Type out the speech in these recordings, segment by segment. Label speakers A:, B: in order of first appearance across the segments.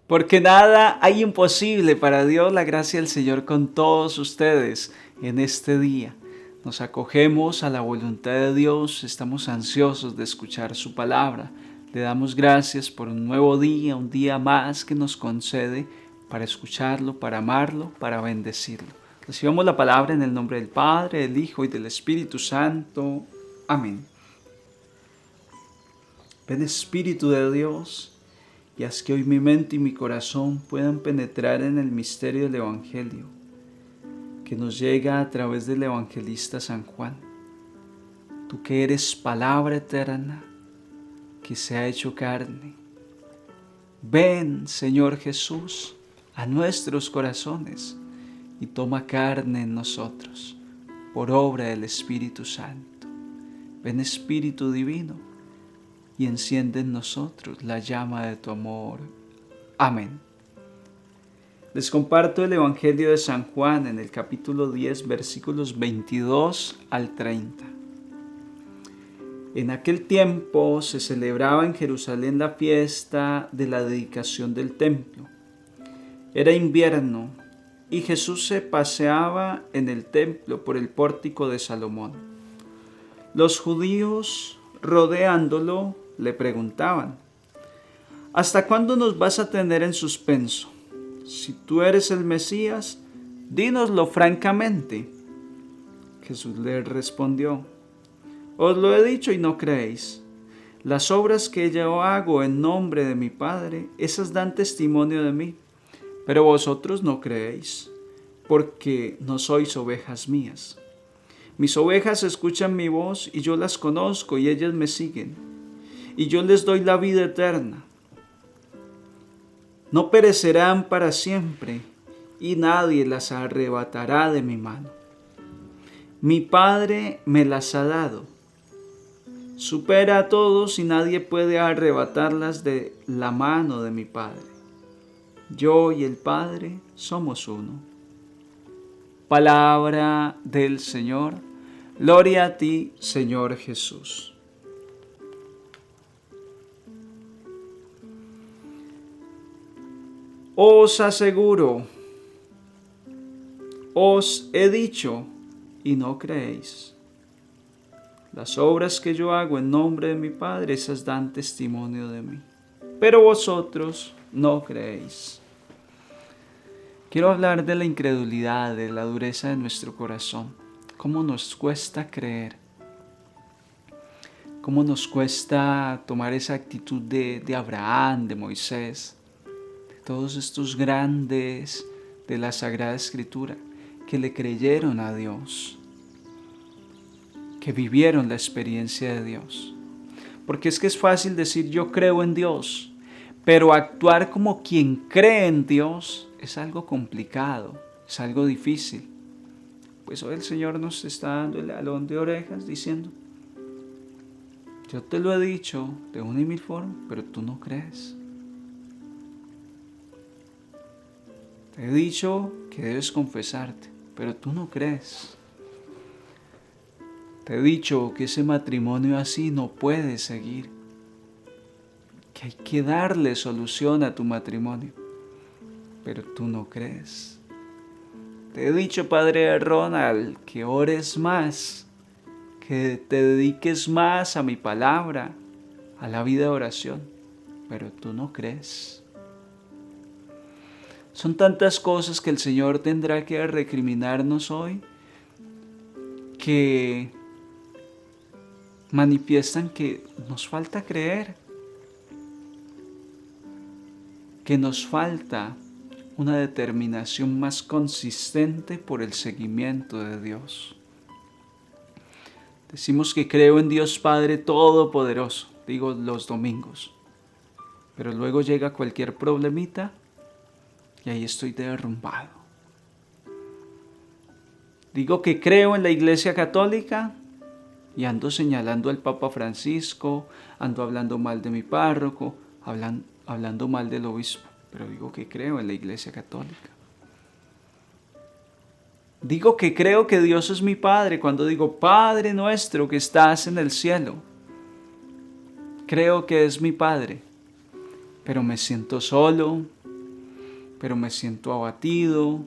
A: Porque nada hay imposible para Dios. La gracia del Señor con todos ustedes en este día. Nos acogemos a la voluntad de Dios, estamos ansiosos de escuchar su palabra. Le damos gracias por un nuevo día, un día más que nos concede para escucharlo, para amarlo, para bendecirlo. Recibamos la palabra en el nombre del Padre, del Hijo y del Espíritu Santo. Amén. Ven Espíritu de Dios, y haz que hoy mi mente y mi corazón puedan penetrar en el misterio del Evangelio, que nos llega a través del evangelista San Juan. Tú que eres palabra eterna, que se ha hecho carne. Ven, Señor Jesús, a nuestros corazones y toma carne en nosotros, por obra del Espíritu Santo. Ven Espíritu Divino, y enciende en nosotros la llama de tu amor. Amén. Les comparto el Evangelio de San Juan en el capítulo 10, versículos 22 al 30. En aquel tiempo se celebraba en Jerusalén la fiesta de la dedicación del templo. Era invierno y Jesús se paseaba en el templo por el pórtico de Salomón. Los judíos, rodeándolo, le preguntaban: ¿hasta cuándo nos vas a tener en suspenso? Si tú eres el Mesías, dínoslo francamente. Jesús les respondió: os lo he dicho y no creéis. Las obras que yo hago en nombre de mi Padre, esas dan testimonio de mí, pero vosotros no creéis, porque no sois ovejas mías. Mis ovejas escuchan mi voz y yo las conozco y ellas me siguen, y yo les doy la vida eterna. No perecerán para siempre, y nadie las arrebatará de mi mano. Mi Padre me las ha dado. Supera a todos y nadie puede arrebatarlas de la mano de mi Padre. Yo y el Padre somos uno. Palabra del Señor. Gloria a ti, Señor Jesús. Os aseguro, os he dicho y no creéis. Las obras que yo hago en nombre de mi Padre, esas dan testimonio de mí, pero vosotros no creéis. Quiero hablar de la incredulidad, de la dureza de nuestro corazón, cómo nos cuesta creer, cómo nos cuesta tomar esa actitud de Abraham, de Moisés, todos estos grandes de la Sagrada Escritura que le creyeron a Dios, que vivieron la experiencia de Dios. Porque es que es fácil decir yo creo en Dios, pero actuar como quien cree en Dios es algo complicado, es algo difícil. Pues hoy el Señor nos está dando el alón de orejas diciendo: yo te lo he dicho de una y mil formas, pero tú no crees. Te he dicho que debes confesarte, pero tú no crees. Te he dicho que ese matrimonio así no puede seguir, que hay que darle solución a tu matrimonio, pero tú no crees. Te he dicho, Padre Ronald, que ores más, que te dediques más a mi palabra, a la vida de oración, pero tú no crees. Son tantas cosas que el Señor tendrá que recriminarnos hoy que manifiestan que nos falta creer, que nos falta una determinación más consistente por el seguimiento de Dios. Decimos que creo en Dios Padre Todopoderoso, digo los domingos, pero luego llega cualquier problemita y ahí estoy derrumbado. Digo que creo en la Iglesia Católica y ando señalando al Papa Francisco, ando hablando mal de mi párroco, hablando mal del obispo, pero digo que creo en la Iglesia Católica. Digo que creo que Dios es mi Padre cuando digo Padre nuestro que estás en el cielo. Creo que es mi Padre, pero me siento solo, pero me siento abatido,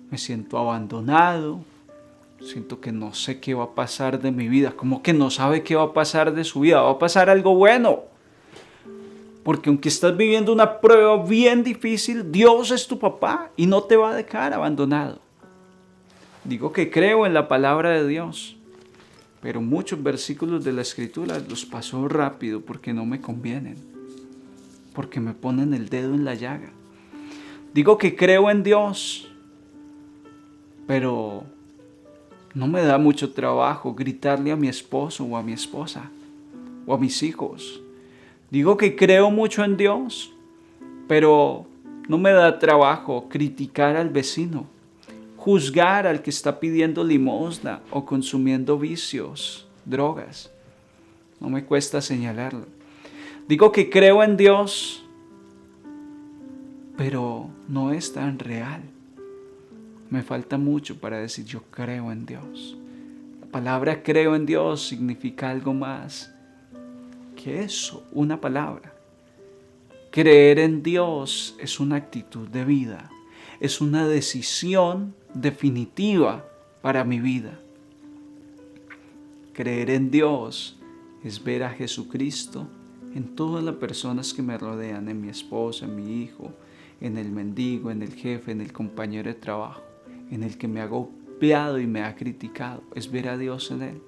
A: me siento abandonado, siento que no sé qué va a pasar de mi vida. ¿Cómo que no sabe qué va a pasar de su vida? Va a pasar algo bueno. Porque aunque estás viviendo una prueba bien difícil, Dios es tu papá y no te va a dejar abandonado. Digo que creo en la palabra de Dios, pero muchos versículos de la Escritura los paso rápido porque no me convienen, porque me ponen el dedo en la llaga. Digo que creo en Dios, pero no me da mucho trabajo gritarle a mi esposo o a mi esposa o a mis hijos. Digo que creo mucho en Dios, pero no me da trabajo criticar al vecino, juzgar al que está pidiendo limosna o consumiendo vicios, drogas. No me cuesta señalarlo. Digo que creo en Dios, pero no es tan real. Me falta mucho para decir yo creo en Dios. La palabra creo en Dios significa algo más que eso, una palabra. Creer en Dios es una actitud de vida, es una decisión definitiva para mi vida. Creer en Dios es ver a Jesucristo en todas las personas que me rodean, en mi esposa, en mi hijo, en el mendigo, en el jefe, en el compañero de trabajo, en el que me ha golpeado y me ha criticado. Es ver a Dios en él.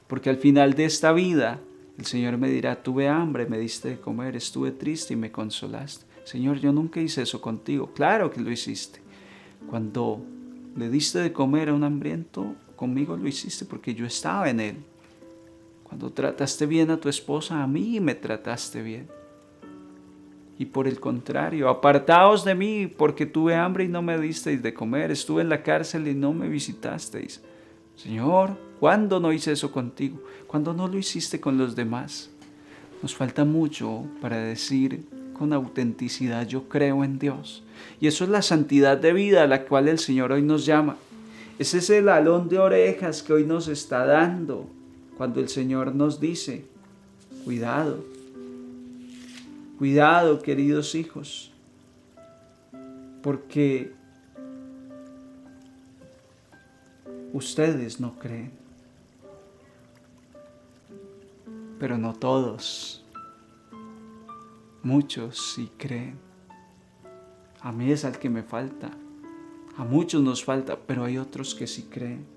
A: Porque al final de esta vida, el Señor me dirá, tuve hambre, me diste de comer, estuve triste y me consolaste. Señor, yo nunca hice eso contigo. Claro que lo hiciste. Cuando le diste de comer a un hambriento, conmigo lo hiciste porque yo estaba en él. Cuando trataste bien a tu esposa, a mí me trataste bien. Y por el contrario, apartaos de mí porque tuve hambre y no me disteis de comer, estuve en la cárcel y no me visitasteis. Señor, ¿cuándo no hice eso contigo? ¿Cuándo no lo hiciste con los demás? Nos falta mucho para decir con autenticidad, yo creo en Dios. Y eso es la santidad de vida a la cual el Señor hoy nos llama. Ese es el jalón de orejas que hoy nos está dando cuando el Señor nos dice, cuidado, cuidado, queridos hijos, porque ustedes no creen, pero no todos, muchos sí creen. A mí es al que me falta, a muchos nos falta, pero hay otros que sí creen.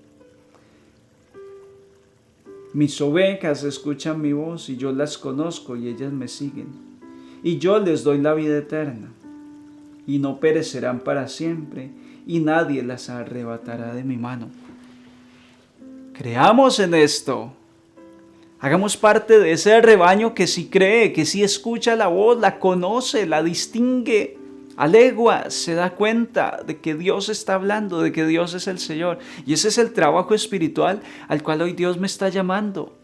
A: Mis ovejas escuchan mi voz y yo las conozco y ellas me siguen. Y yo les doy la vida eterna y no perecerán para siempre y nadie las arrebatará de mi mano. Creamos en esto. Hagamos parte de ese rebaño que sí cree, que sí escucha la voz, la conoce, la distingue. A leguas se da cuenta de que Dios está hablando, de que Dios es el Señor. Y ese es el trabajo espiritual al cual hoy Dios me está llamando.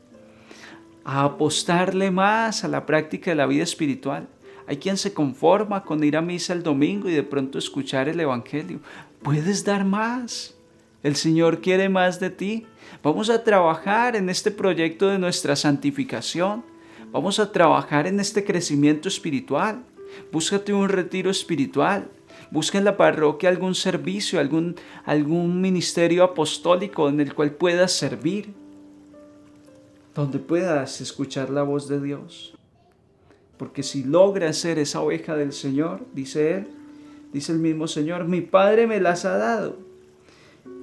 A: A apostarle más a la práctica de la vida espiritual. Hay quien se conforma con ir a misa el domingo y de pronto escuchar el Evangelio. Puedes dar más. El Señor quiere más de ti. Vamos a trabajar en este proyecto de nuestra santificación. Vamos a trabajar en este crecimiento espiritual. Búscate un retiro espiritual. Busca en la parroquia algún servicio, algún ministerio apostólico en el cual puedas servir, donde puedas escuchar la voz de Dios. Porque si logras ser esa oveja del Señor, dice Él, dice el mismo Señor, mi Padre me las ha dado.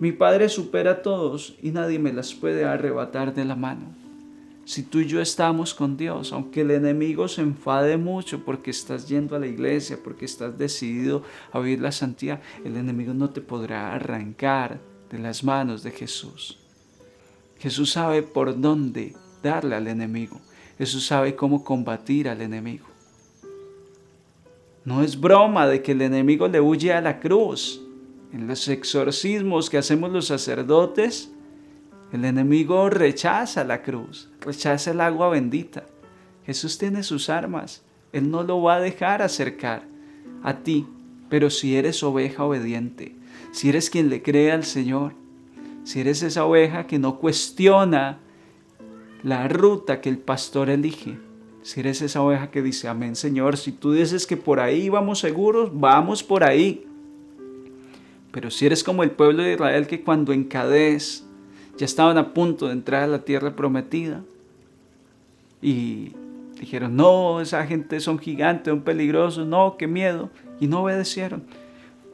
A: Mi Padre supera a todos y nadie me las puede arrebatar de la mano. Si tú y yo estamos con Dios, aunque el enemigo se enfade mucho porque estás yendo a la iglesia, porque estás decidido a vivir la santidad, el enemigo no te podrá arrancar de las manos de Jesús. Jesús sabe por dónde darle al enemigo. Jesús sabe cómo combatir al enemigo. No es broma de que el enemigo le huye a la cruz. En los exorcismos que hacemos los sacerdotes, el enemigo rechaza la cruz, rechaza el agua bendita. Jesús tiene sus armas. Él no lo va a dejar acercar a ti. Pero si eres oveja obediente, si eres quien le cree al Señor, si eres esa oveja que no cuestiona la ruta que el pastor elige, Si eres esa oveja que dice, amén, Señor, si tú dices que por ahí vamos seguros, vamos por ahí. Pero si eres como el pueblo de Israel, que cuando en Cadés ya estaban a punto de entrar a la tierra prometida y dijeron, no, esa gente son gigantes, son peligrosos, no, qué miedo, y no obedecieron.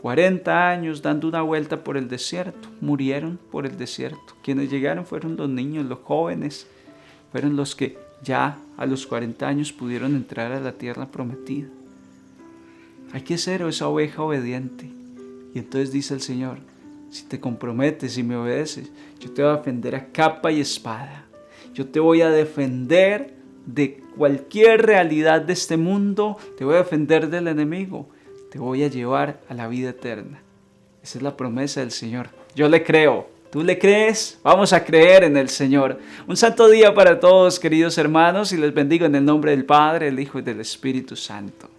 A: 40 años dando una vuelta por el desierto, murieron por el desierto. Quienes llegaron fueron los niños, los jóvenes, fueron los que ya a los 40 años pudieron entrar a la tierra prometida. Hay que ser esa oveja obediente. Y entonces dice el Señor, si te comprometes y me obedeces, yo te voy a defender a capa y espada. Yo te voy a defender de cualquier realidad de este mundo, te voy a defender del enemigo, te voy a llevar a la vida eterna. Esa es la promesa del Señor. Yo le creo. ¿Tú le crees? Vamos a creer en el Señor. Un santo día para todos, queridos hermanos, y les bendigo en el nombre del Padre, del Hijo y del Espíritu Santo.